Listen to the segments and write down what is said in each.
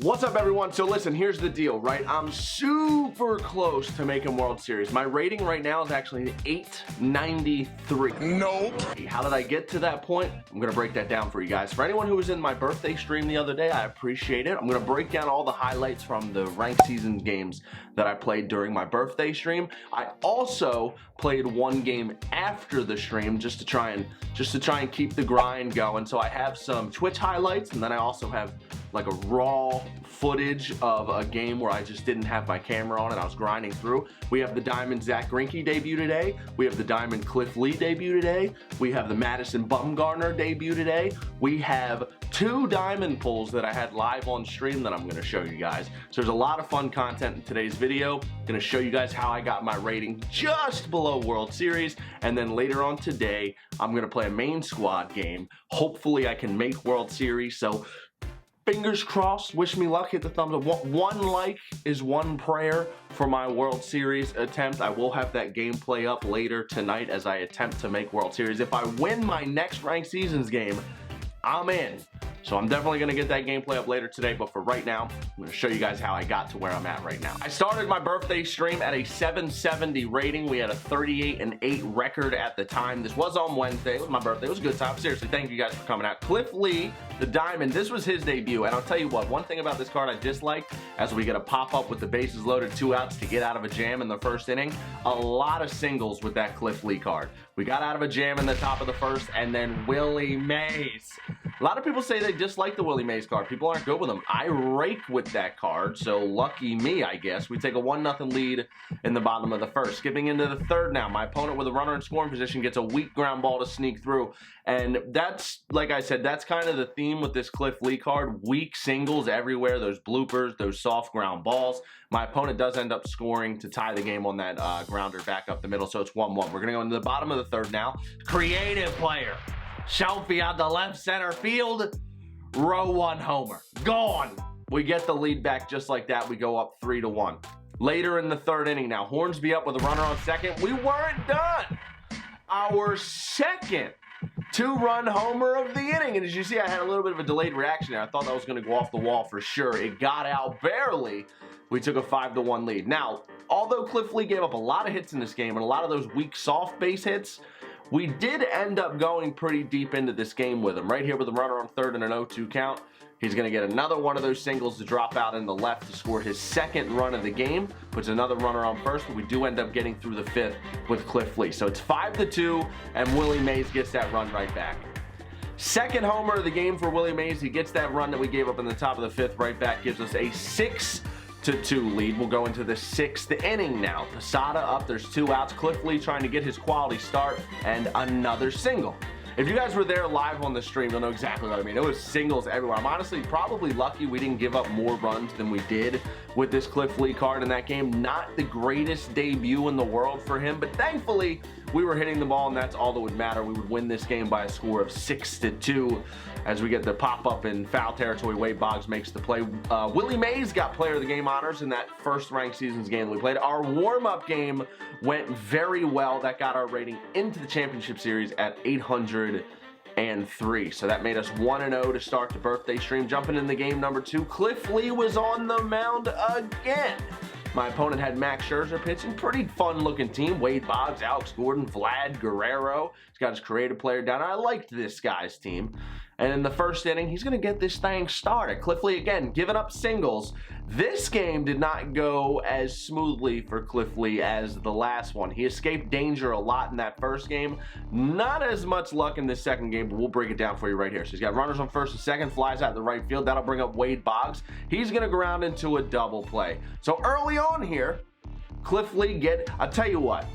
What's up, everyone? So listen, here's the deal, right? I'm super close to making World Series. My rating right now is actually 893. Nope. How did I get to that point? I'm gonna break that down for you guys. For anyone who was in my birthday stream the other day, I appreciate it. I'm gonna break down all the highlights from the ranked seasons games that I played during my birthday stream. I also played one game after the stream just to try and keep the grind going. So I have some Twitch highlights, and then I also have like a raw footage of a game where I just didn't have my camera on and I was grinding through. We have the Diamond Zach Greinke debut today. We have the Diamond Cliff Lee debut today. We have the Madison Bumgarner debut today. We have 2 diamond pulls that I had live on stream that I'm gonna show you guys. So there's a lot of fun content in today's video. I'm gonna show you guys how I got my rating just below World Series. And then later on today, I'm gonna play a main squad game. Hopefully I can make World Series. So fingers crossed, wish me luck, hit the thumbs up. One like is one prayer for my World Series attempt. I will have that gameplay up later tonight as I attempt to make World Series. If I win my next ranked seasons game, I'm in. So I'm definitely gonna get that gameplay up later today, but for right now, I'm gonna show you guys how I got to where I'm at right now. I started my birthday stream at a 770 rating. We had a 38-8 record at the time. This was on Wednesday. It was my birthday. It was a good time. Seriously, thank you guys for coming out. Cliff Lee, the Diamond, this was his debut, and I'll tell you what, one thing about this card I dislike, as we get a pop-up with the bases loaded, 2 outs to get out of a jam in the first inning, a lot of singles with that Cliff Lee card. We got out of a jam in the top of the first, and then Willie Mays. A lot of people say they dislike the Willie Mays card. People aren't good with them. I rake with that card, so lucky me, I guess. We take a 1-0 lead in the bottom of the first. Skipping into the third now, my opponent with a runner in scoring position gets a weak ground ball to sneak through. And that's, like I said, that's kind of the theme with this Cliff Lee card. Weak singles everywhere, those bloopers, those soft ground balls. My opponent does end up scoring to tie the game on that grounder back up the middle, so it's 1-1. We're going to go into the bottom of the third now. Creative player. Shelfy on the left center field. Row 1 homer. Gone. We get the lead back just like that. We go up 3-1. Later in the third inning now, Hornsby up with a runner on second. We weren't done. Our second 2-run homer of the inning. And as you see, I had a little bit of a delayed reaction there. I thought that was going to go off the wall for sure. It got out barely. We took a 5-1 lead. Now, although Cliff Lee gave up a lot of hits in this game and a lot of those weak soft base hits, we did end up going pretty deep into this game with him. Right here with a runner on third and an 0-2 count. He's going to get another one of those singles to drop out in the left to score his second run of the game. Puts another runner on first, but we do end up getting through the fifth with Cliff Lee. So it's 5-2, and Willie Mays gets that run right back. Second homer of the game for Willie Mays. He gets that run that we gave up in the top of the fifth right back. Gives us a 6-2 lead. We'll go into the 6th inning now. Posada up, there's 2 outs. Cliff Lee trying to get his quality start, and another single. If you guys were there live on the stream, you'll know exactly what I mean. It was singles everywhere. I'm honestly probably lucky we didn't give up more runs than we did with this Cliff Lee card in that game. Not the greatest debut in the world for him, but thankfully we were hitting the ball, and that's all that would matter. We would win this game by a score of 6-2 as we get the pop-up in foul territory. Wade Boggs makes the play. Willie Mays got player of the game honors in that first ranked seasons game that we played. Our warm-up game went very well. That got our rating into the championship series at 803. So that made us 1-0 to start the birthday stream. Jumping in the game number 2, Cliff Lee was on the mound again. My opponent had Max Scherzer pitching. Pretty fun-looking team. Wade Boggs, Alex Gordon, Vlad Guerrero. He's got his creative player down. I liked this guy's team. And in the first inning, he's going to get this thing started. Cliff Lee, again, giving up singles. This game did not go as smoothly for Cliff Lee as the last one. He escaped danger a lot in that first game. Not as much luck in this second game, but we'll break it down for you right here. So he's got runners on first and second, flies out the right field. That'll bring up Wade Boggs. He's going to go around into a double play. So early on here, Cliff Lee I'll tell you what,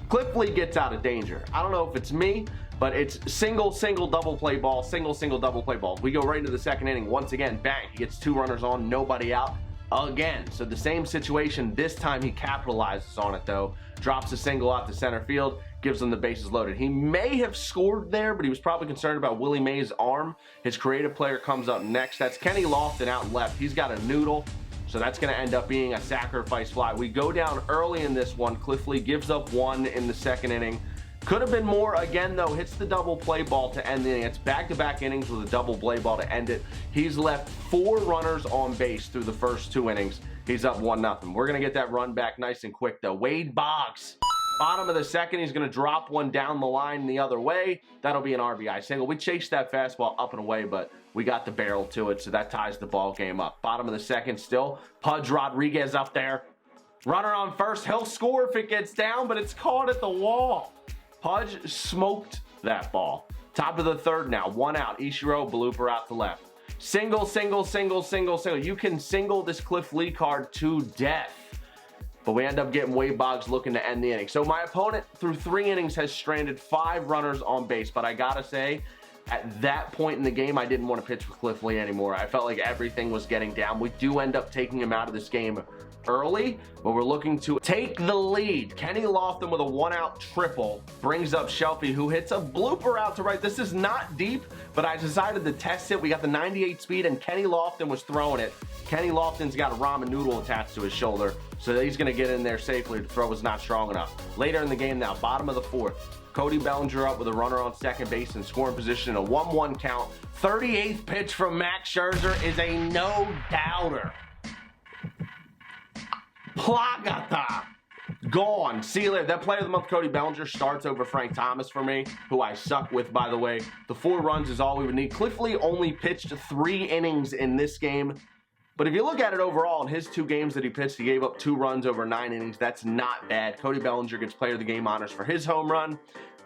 Cliff Lee gets out of danger. I don't know if it's me, but it's single, double play ball, single, double play ball. We go right into the second inning. Once again, bang, he gets 2 runners on, nobody out again. So the same situation. This time he capitalizes on it though. Drops a single out to center field, gives them the bases loaded. He may have scored there, but he was probably concerned about Willie Mays' arm. His creative player comes up next. That's Kenny Lofton out left. He's got a noodle. So that's going to end up being a sacrifice fly. We go down early in this one. Cliff Lee gives up 1 in the second inning. Could have been more. Again, though, hits the double play ball to end the inning. It's back-to-back innings with a double play ball to end it. He's left 4 runners on base through the first 2 innings. He's up 1-0. We're going to get that run back nice and quick, though. Wade Boggs, bottom of the second. He's going to drop one down the line the other way. That'll be an RBI single. We chased that fastball up and away, but we got the barrel to it, so that ties the ball game up. Bottom of the second still. Pudge Rodriguez up there. Runner on first. He'll score if it gets down, but it's caught at the wall. Pudge smoked that ball. Top of the third now. 1 out. Ichiro, blooper out to left. Single, single, single, single, single. You can single this Cliff Lee card to death. But we end up getting Wade Boggs looking to end the inning. So my opponent, through 3 innings, has stranded 5 runners on base. But I gotta say, at that point in the game, I didn't want to pitch with Cliff Lee anymore. I felt like everything was getting down. We do end up taking him out of this game early, but we're looking to take the lead. Kenny Lofton with a 1-out triple brings up Shelfy, who hits a blooper out to right. This is not deep, but I decided to test it. We got the 98 speed, and Kenny Lofton was throwing it. Kenny Lofton's got a ramen noodle attached to his shoulder, so he's going to get in there safely. The throw was not strong enough. Later in the game now, bottom of the 4th, Cody Bellinger up with a runner on second base in scoring position, a 1-1 count. 38th pitch from Max Scherzer is a no-doubter. Plagata. Gone. See you later. That player of the month, Cody Bellinger, starts over Frank Thomas for me, who I suck with, by the way. The 4 runs is all we would need. Cliff Lee only pitched 3 innings in this game. But if you look at it overall, in his 2 games that he pitched, he gave up 2 runs over 9 innings. That's not bad. Cody Bellinger gets player of the game honors for his home run.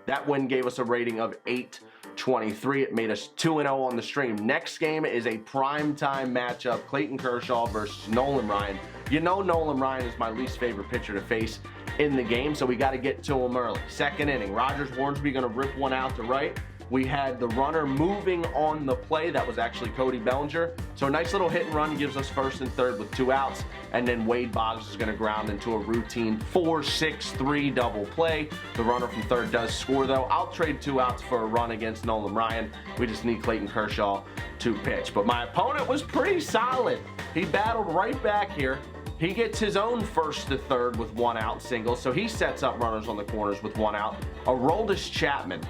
That win gave us a rating of 823. It made us 2-0 on the stream. Next game is a primetime matchup, Clayton Kershaw versus Nolan Ryan. You know Nolan Ryan is my least favorite pitcher to face in the game, so we got to get to him early. Second inning, Rogers Hornsby going to rip one out to right. We had the runner moving on the play. That was actually Cody Bellinger. So a nice little hit and run gives us first and third with 2 outs. And then Wade Boggs is going to ground into a routine 4-6-3 double play. The runner from third does score, though. I'll trade 2 outs for a run against Nolan Ryan. We just need Clayton Kershaw to pitch. But my opponent was pretty solid. He battled right back here. He gets his own first to third with 1 out single. So he sets up runners on the corners with 1 out. Aroldis Chapman.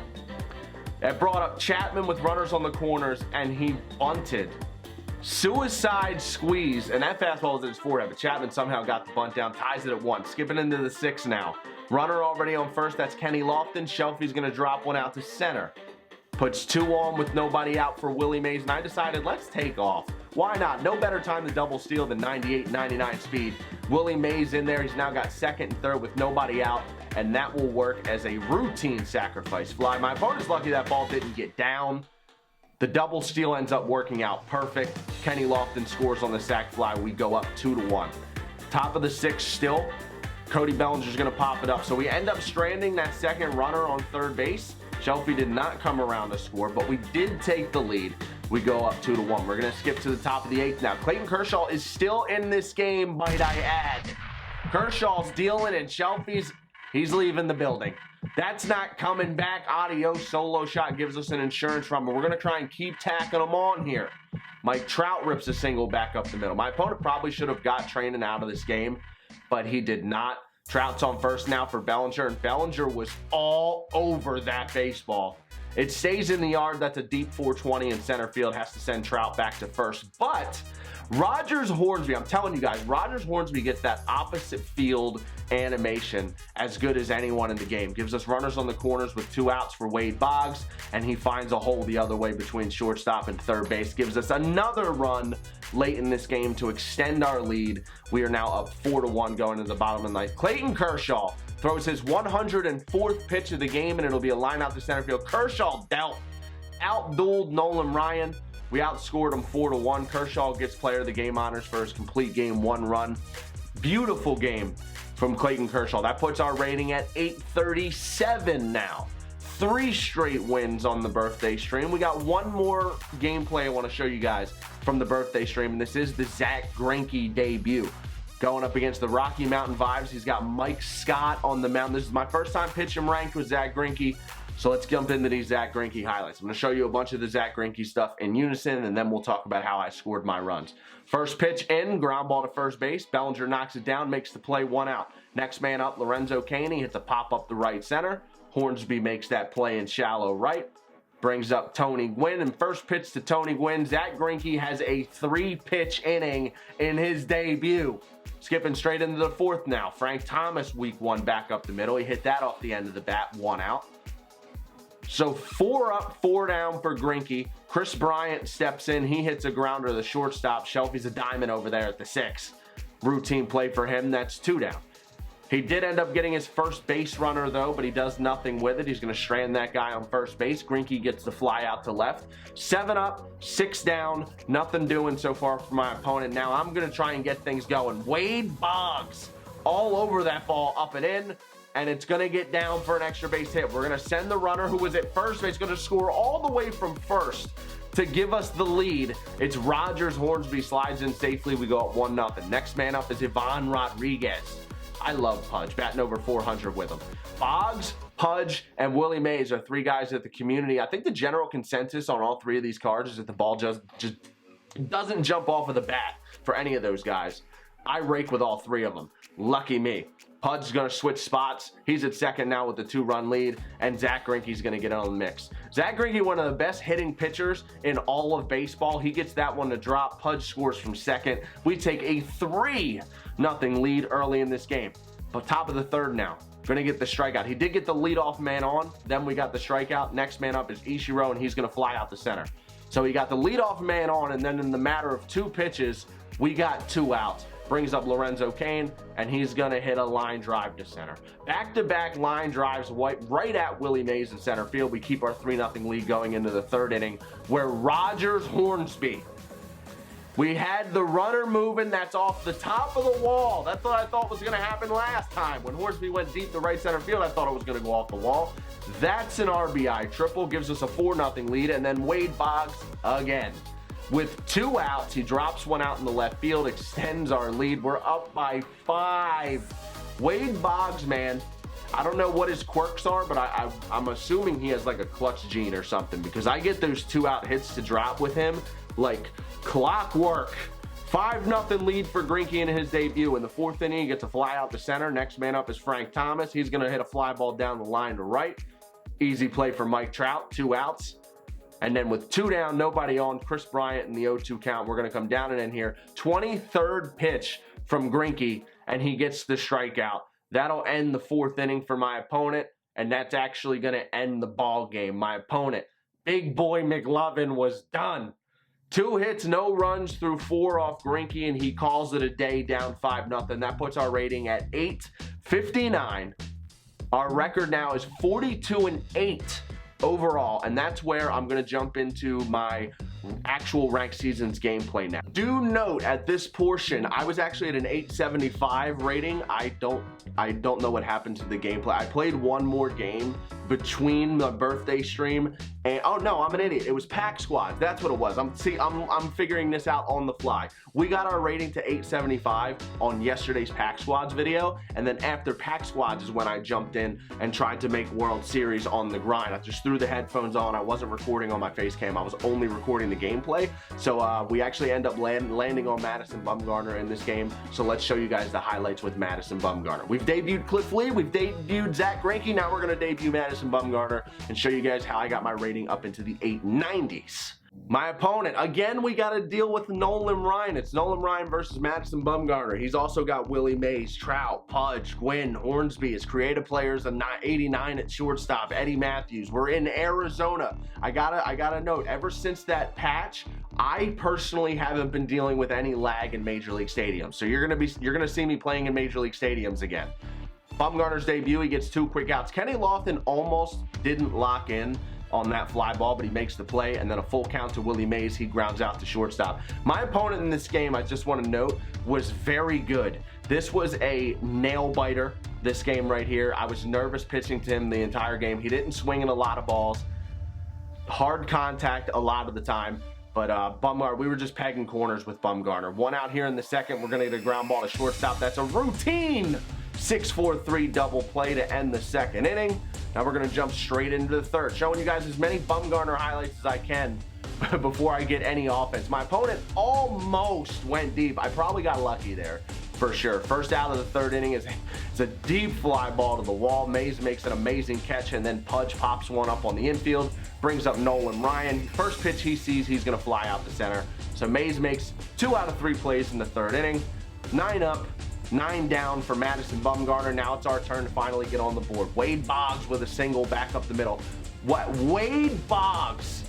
That brought up Chapman with runners on the corners, and he bunted. Suicide squeeze, and that fastball was in his forehead, but Chapman somehow got the bunt down, ties it at 1. Skipping into the 6th now. Runner already on first, that's Kenny Lofton. Shelfy's going to drop one out to center. Puts 2 on with nobody out for Willie Mays, and I decided, let's take off. Why not? No better time to double steal than 98, 99 speed. Willie Mays in there. He's now got second and third with nobody out, and that will work as a routine sacrifice fly. My opponent's lucky that ball didn't get down. The double steal ends up working out perfect. Kenny Lofton scores on the sac fly. We go up 2-1. Top of the 6th still. Cody Bellinger's going to pop it up. So we end up stranding that second runner on third base. Shelfy did not come around to score, but we did take the lead. We go up 2-1. We're going to skip to the top of the 8th now. Clayton Kershaw is still in this game, might I add. Kershaw's dealing, and Shelfy's, he's leaving the building. That's not coming back. Adios. Solo shot gives us an insurance run, but we're going to try and keep tacking them on here. Mike Trout rips a single back up the middle. My opponent probably should have got Trainin out of this game, but he did not. Trout's on first now for Bellinger, and Bellinger was all over that baseball. It stays in the yard. That's a deep 420 in center field. Has to send Trout back to first. But Rogers Hornsby, I'm telling you guys, Rogers Hornsby gets that opposite field animation as good as anyone in the game. Gives us runners on the corners with 2 outs for Wade Boggs, and he finds a hole the other way between shortstop and third base. Gives us another run late in this game to extend our lead. We are now up 4-1 going into the bottom of the 9th. Clayton Kershaw throws his 104th pitch of the game, and it'll be a line out to center field. Kershaw outdueled Nolan Ryan. We outscored him 4-1. Kershaw gets player of the game honors for his complete game 1 run. Beautiful game from Clayton Kershaw. That puts our rating at 837 now. 3 straight wins on the birthday stream. We got one more gameplay I want to show you guys from the birthday stream, and this is the Zach Greinke debut. Going up against the Rocky Mountain Vibes. He's got Mike Scott on the mound. This is my first time pitching ranked with Zach Greinke. So let's jump into these Zach Greinke highlights. I'm going to show you a bunch of the Zach Greinke stuff in unison, and then we'll talk about how I scored my runs. First pitch in, ground ball to first base. Bellinger knocks it down, makes the play, 1 out. Next man up, Lorenzo Caney hits a pop up the right center. Hornsby makes that play in shallow right. Brings up Tony Gwynn, and first pitch to Tony Gwynn. Zach Greinke has a 3-pitch inning in his debut. Skipping straight into the 4th now. Frank Thomas, week 1, back up the middle. He hit that off the end of the bat, 1 out. So 4 up, 4 down for Greinke. Chris Bryant steps in. He hits a grounder to the shortstop. Shelfy's a diamond over there at the 6th. Routine play for him. That's 2 down. He did end up getting his first base runner, though, but he does nothing with it. He's going to strand that guy on first base. Greinke gets the fly out to left. 7 up, 6 down. Nothing doing so far for my opponent. Now I'm going to try and get things going. Wade Boggs all over that ball, up and in, and it's going to get down for an extra base hit. We're going to send the runner who was at first base, going to score all the way from first to give us the lead. It's Rogers. Hornsby slides in safely. We go up 1-0. Next man up is Ivan Rodriguez. I love Pudge, batting over 400 with him. Boggs, Pudge, and Willie Mays are 3 guys at the community. I think the general consensus on all 3 of these cards is that the ball just doesn't jump off of the bat for any of those guys. I rake with all 3 of them. Lucky me. Pudge is going to switch spots. He's at second now with the 2-run lead, and Zach Greinke's going to get on the mix. Zach Greinke, one of the best hitting pitchers in all of baseball. He gets that one to drop. Pudge scores from second. We take a 3-0 lead early in this game. But top of the 3rd now. Going to get the strikeout. He did get the leadoff man on. Then we got the strikeout. Next man up is Ichiro, and he's going to fly out to center. So he got the leadoff man on, and then in the matter of 2 pitches, we got 2 outs. Brings up Lorenzo Cain, and he's going to hit a line drive to center. Back-to-back line drives right at Willie Mays in center field. We keep our 3-0 lead going into the 3rd inning, where Rogers Hornsby. We had the runner moving. That's off the top of the wall. That's what I thought was going to happen last time. When Hornsby went deep to right center field, I thought it was going to go off the wall. That's an RBI triple. Gives us a 4-0 lead, and then Wade Boggs again. With 2 outs, he drops 1 out in the left field, extends our lead. We're up by 5. Wade Boggs, man, I don't know what his quirks are, but I'm assuming he has like a clutch gene or something, because I get those 2-out hits to drop with him like clockwork. 5-0 lead for Greinke in his debut. In the 4th inning, he gets a fly out to center. Next man up is Frank Thomas. He's going to hit a fly ball down the line to right. Easy play for Mike Trout, 2 outs. And then with 2 down, nobody on, Chris Bryant in the 0-2 count. We're going to come down and in here. 23rd pitch from Greinke, and he gets the strikeout. That'll end the 4th inning for my opponent, and that's actually going to end the ball game. My opponent, Big Boy McLovin, was done. 2 hits, no runs through 4 off Greinke, and he calls it a day, down 5-0. That puts our rating at 859. Our record now is 42-8. Overall, and that's where I'm going to jump into my actual ranked seasons gameplay now. Do note at this portion, I was actually at an 875 rating. I don't know what happened to the gameplay. I played 1 more game between the birthday stream and, oh no, I'm an idiot. It was Pack Squads. That's what it was. I'm figuring this out on the fly. We got our rating to 875 on yesterday's Pack Squads video, and then after Pack Squads is when I jumped in and tried to make World Series on the grind. I just threw the headphones on. I wasn't recording on my face cam. I was only recording the gameplay. So we actually end up landing on Madison Bumgarner in this game. So let's show you guys the highlights with Madison Bumgarner. We've debuted Cliff Lee. We've debuted Zach Greinke. Now we're going to debut Madison Bumgarner and show you guys how I got my rating up into the 890s. My opponent, again, we got to deal with Nolan Ryan. It's Nolan Ryan versus Madison Bumgarner. He's also got Willie Mays, Trout, Pudge, Gwynn, Hornsby. His creative players, a 89 at shortstop, Eddie Matthews. We're in Arizona. I gotta note, ever since that patch, I personally haven't been dealing with any lag in Major League Stadiums. So you're gonna see me playing in Major League Stadiums again. Bumgarner's debut, he gets 2 quick outs. Kenny Lofton almost didn't lock in on that fly ball, but he makes the play, and then a full count to Willie Mays. He grounds out to shortstop. My opponent in this game, I just want to note, was very good. This was a nail biter, this game right here. I was nervous pitching to him the entire game. He didn't swing in a lot of balls. Hard contact a lot of the time. But Bumgarner, we were just pegging corners with Bumgarner. 1 out here in the 2nd. We're going to get a ground ball to shortstop. That's a routine 6-4-3 double play to end the 2nd inning. Now we're going to jump straight into the 3rd, showing you guys as many Bumgarner highlights as I can before I get any offense. My opponent almost went deep. I probably got lucky there. for sure. First out of the third inning is a deep fly ball to the wall. Mays makes an amazing catch, and then Pudge pops one up on the infield, brings up Nolan Ryan. First pitch he sees, he's going to fly out to center. So Mays makes 2 out of 3 plays in the third inning. 9 up, 9 down for Madison Bumgarner. Now it's our turn to finally get on the board. Wade Boggs with a single back up the middle. What? Wade Boggs.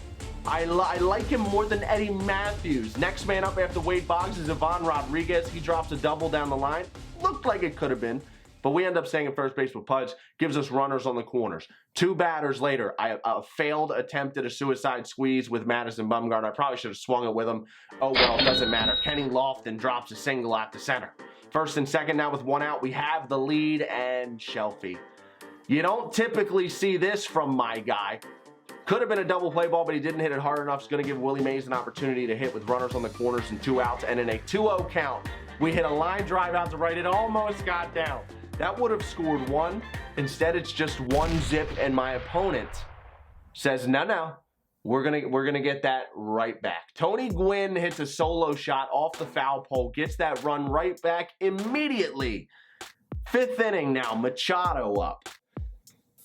I like him more than Eddie Matthews. Next man up after Wade Boggs is Ivan Rodriguez. He drops a double down the line. Looked like it could have been, but we end up staying at first base with Pudge. Gives us runners on the corners. 2 batters later, a failed attempt at a suicide squeeze with Madison Bumgarner. I probably should have swung it with him. Oh well, it doesn't matter. Kenny Lofton drops a single out to center. First and second now with 1 out. We have the lead, and Shelfy. You don't typically see this from my guy. Could have been a double play ball, but he didn't hit it hard enough. It's going to give Willie Mays an opportunity to hit with runners on the corners and 2 outs. And in a 2-0 count, we hit a line drive out to right. It almost got down. That would have scored 1. Instead, it's just 1 zip, and my opponent says, no, we're gonna get that right back. Tony Gwynn hits a solo shot off the foul pole, gets that run right back immediately. 5th inning now, Machado up.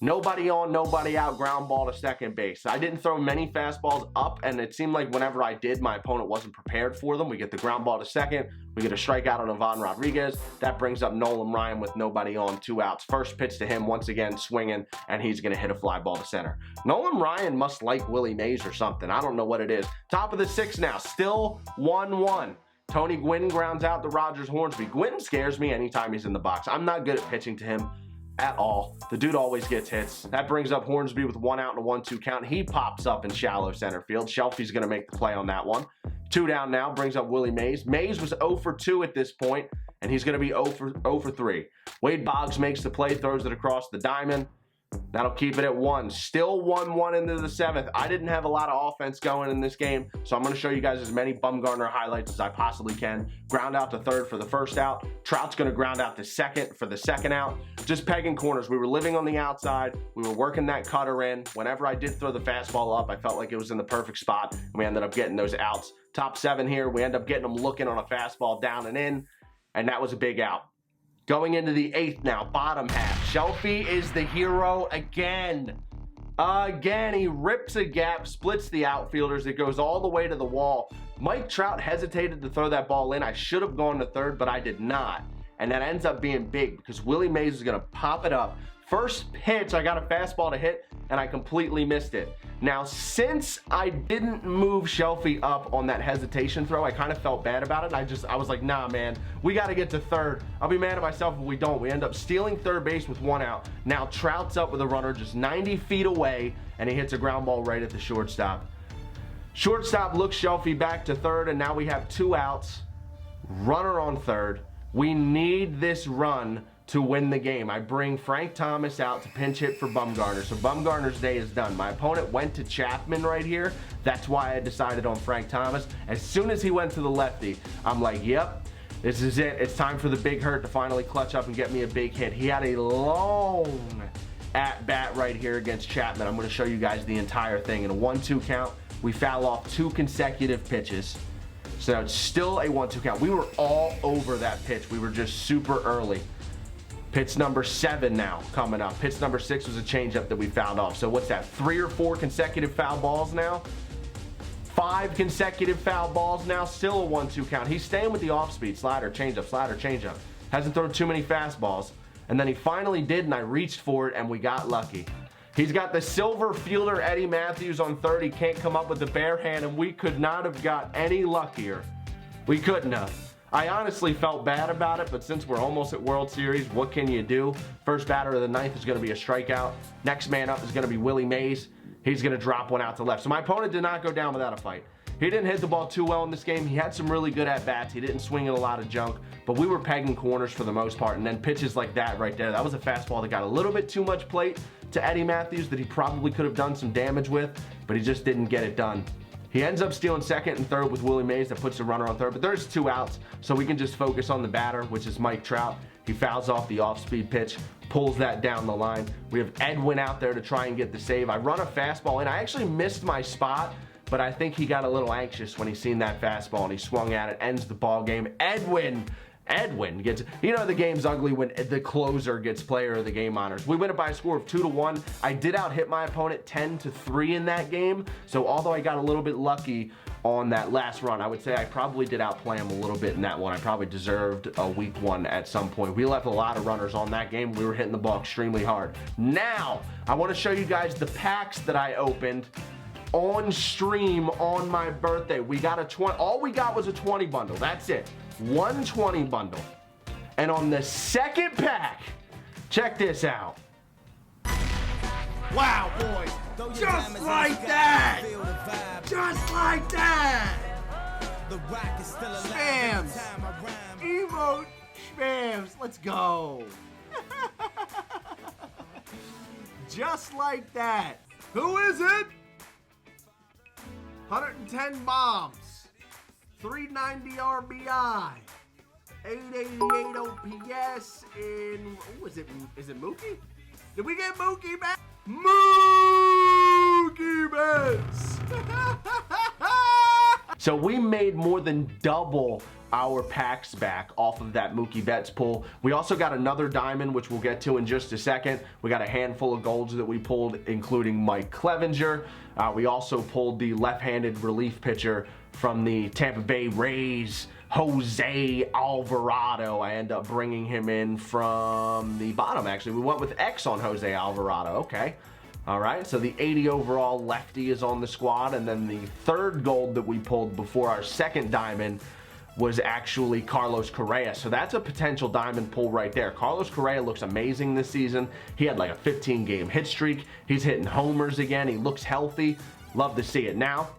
Nobody on, nobody out, ground ball to second base. I didn't throw many fastballs up, and it seemed like whenever I did, my opponent wasn't prepared for them. We get the ground ball to second. We get a strikeout on Ivan Rodriguez. That brings up Nolan Ryan with nobody on, 2 outs. First pitch to him, once again swinging, and he's going to hit a fly ball to center. Nolan Ryan must like Willie Mays or something. I don't know what it is. Top of the 6th now, still 1-1. Tony Gwynn grounds out to Rogers Hornsby. Gwynn scares me anytime he's in the box. I'm not good at pitching to him at all. The dude always gets hits. That brings up Hornsby with 1 out and a 1-2 count. He pops up in shallow center field. Shelfy's going to make the play on that one. 2 down now, brings up Willie Mays. Mays was 0 for 2 at this point, and he's going to be 0 for 3. Wade Boggs makes the play, throws it across the diamond. That'll keep it at 1. Still 1-1 into the 7th. I didn't have a lot of offense going in this game, so I'm going to show you guys as many Bumgarner highlights as I possibly can. Ground out to third for the first out. Trout's going to ground out to second for the second out. Just pegging corners. We were living on the outside. We were working that cutter in. Whenever I did throw the fastball up, I felt like it was in the perfect spot, and we ended up getting those outs. Top 7 here. We end up getting them looking on a fastball down and in, and that was a big out. Going into the 8th now, bottom half. Shelfy is the hero again. Again, he rips a gap, splits the outfielders. It goes all the way to the wall. Mike Trout hesitated to throw that ball in. I should have gone to third, but I did not. And that ends up being big because Willie Mays is going to pop it up. First pitch, I got a fastball to hit, and I completely missed it. Now, since I didn't move Shelfy up on that hesitation throw, I kind of felt bad about it. I was like, nah, man, we got to get to third. I'll be mad at myself if we don't. We end up stealing third base with 1 out. Now, Trout's up with a runner just 90 feet away, and he hits a ground ball right at the shortstop. Shortstop looks Shelfy back to third, and now we have 2 outs. Runner on third. We need this run to win the game. I bring Frank Thomas out to pinch hit for Bumgarner. So Bumgarner's day is done. My opponent went to Chapman right here. That's why I decided on Frank Thomas. As soon as he went to the lefty, I'm like, yep, this is it. It's time for the big hurt to finally clutch up and get me a big hit. He had a long at bat right here against Chapman. I'm going to show you guys the entire thing. In a 1-2 count, we foul off 2 consecutive pitches. So it's still a 1-2 count. We were all over that pitch. We were just super early. Pitch number 7 now coming up. Pitch number 6 was a changeup that we fouled off. So what's that, 3 or 4 consecutive foul balls now? 5 consecutive foul balls now, still a 1-2 count. He's staying with the off-speed, slider, changeup. Hasn't thrown too many fastballs. And then he finally did, and I reached for it, and we got lucky. He's got the silver fielder Eddie Matthews on third. He can't come up with the bare hand, and we could not have got any luckier. We couldn't have. I honestly felt bad about it, but since we're almost at World Series, what can you do? First batter of the 9th is going to be a strikeout. Next man up is going to be Willie Mays. He's going to drop one out to left. So my opponent did not go down without a fight. He didn't hit the ball too well in this game. He had some really good at-bats. He didn't swing at a lot of junk, but we were pegging corners for the most part, and then pitches like that right there. That was a fastball that got a little bit too much plate to Eddie Matthews that he probably could have done some damage with, but he just didn't get it done. He ends up stealing second and third with Willie Mays. That puts the runner on third, but there's 2 outs, so we can just focus on the batter, which is Mike Trout. He fouls off the off-speed pitch, pulls that down the line. We have Edwin out there to try and get the save. I run a fastball in. I actually missed my spot, but I think he got a little anxious when he seen that fastball, and he swung at it, ends the ball game. Edwin Edwin gets, you know, the game's ugly when the closer gets player of the game honors. We win it by a score of 2-1. I did out hit my opponent 10-3 in that game. So although I got a little bit lucky on that last run, I would say I probably did outplay him a little bit in that one. I probably deserved a week 1 at some point. We left a lot of runners on that game. We were hitting the ball extremely hard. Now, I want to show you guys the packs that I opened on stream on my birthday. We got a 20, all we got was a 20 bundle. That's it. 120 bundle. And on the second pack, check this out. Wow, boys. Just like that. Just like that. Spams. Emote spams. Let's go. Just like that. Who is it? 110 bombs. 390 RBI, 888 OPS in, oh, is it Mookie? Did we get Mookie back? Mookie Betts! So we made more than double our packs back off of that Mookie Betts pull. We also got another diamond, which we'll get to in just a second. We got a handful of golds that we pulled, including Mike Clevenger. We also pulled the left-handed relief pitcher from the Tampa Bay Rays, Jose Alvarado. I end up bringing him in from the bottom, actually. We went with X on Jose Alvarado. Okay. All right, so the 80 overall lefty is on the squad, and then the third gold that we pulled before our second diamond was actually Carlos Correa. So that's a potential diamond pull right there. Carlos Correa looks amazing this season. He had like a 15-game hit streak. He's hitting homers again. He looks healthy. Love to see it. Now,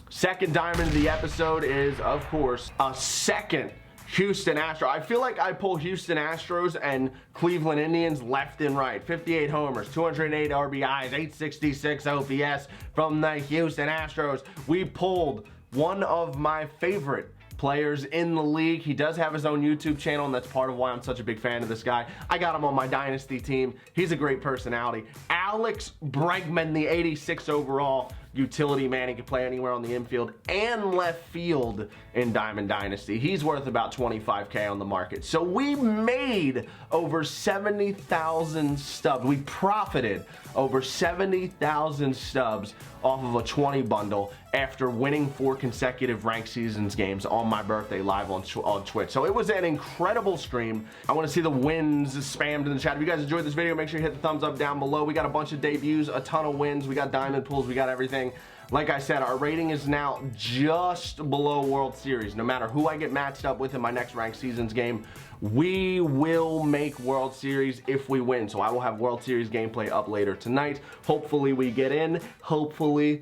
second diamond of the episode is, of course, a second Houston Astros. I feel like I pull Houston Astros and Cleveland Indians left and right. 58 homers, 208 RBIs, 866 OPS from the Houston Astros. We pulled one of my favorite players in the league. He does have his own YouTube channel, and that's part of why I'm such a big fan of this guy. I got him on my dynasty team. He's a great personality. Alex Bregman, the 86 overall utility man. He can play anywhere on the infield and left field in Diamond Dynasty. He's worth about 25K on the market. So we made over 70,000 stubs. We profited over 70,000 stubs off of a 20 bundle after winning 4 consecutive ranked seasons games on my birthday live on Twitch. So it was an incredible stream. I want to see the wins spammed in the chat. If you guys enjoyed this video, make sure you hit the thumbs up down below. We got a bunch of debuts, a ton of wins. We got diamond pulls. We got everything. Like I said, our rating is now just below World Series. No matter who I get matched up with in my next ranked seasons game, we will make World Series if we win. So I will have World Series gameplay up later tonight. Hopefully we get in. Hopefully.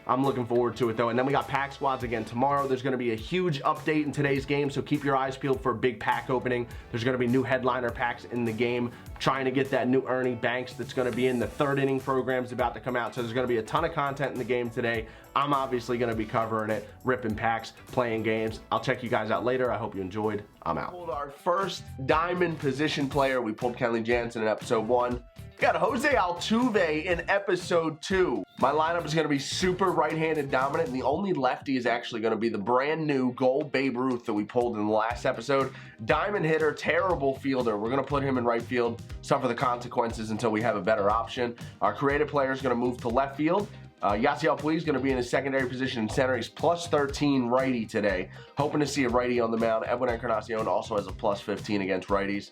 I'm looking forward to it though. And then we got pack squads again tomorrow. There's going to be a huge update in today's game, so keep your eyes peeled for a big pack opening. There's going to be new headliner packs in the game. Trying to get that new Ernie Banks that's going to be in the third inning program's about to come out. So there's going to be a ton of content in the game today. I'm obviously going to be covering it, ripping packs, playing games. I'll check you guys out later. I hope you enjoyed. I'm out. We pulled our first diamond position player. We pulled Kenley Jansen in episode 1. We got Jose Altuve in episode 2. My lineup is going to be super right-handed dominant, and the only lefty is actually going to be the brand new gold Babe Ruth that we pulled in the last episode. Diamond hitter, terrible fielder. We're going to put him in right field, suffer the consequences until we have a better option. Our creative player is going to move to left field. Yasiel Puig is going to be in his secondary position in center. He's plus 13 righty today. Hoping to see a righty on the mound. Edwin Encarnacion also has a plus 15 against righties.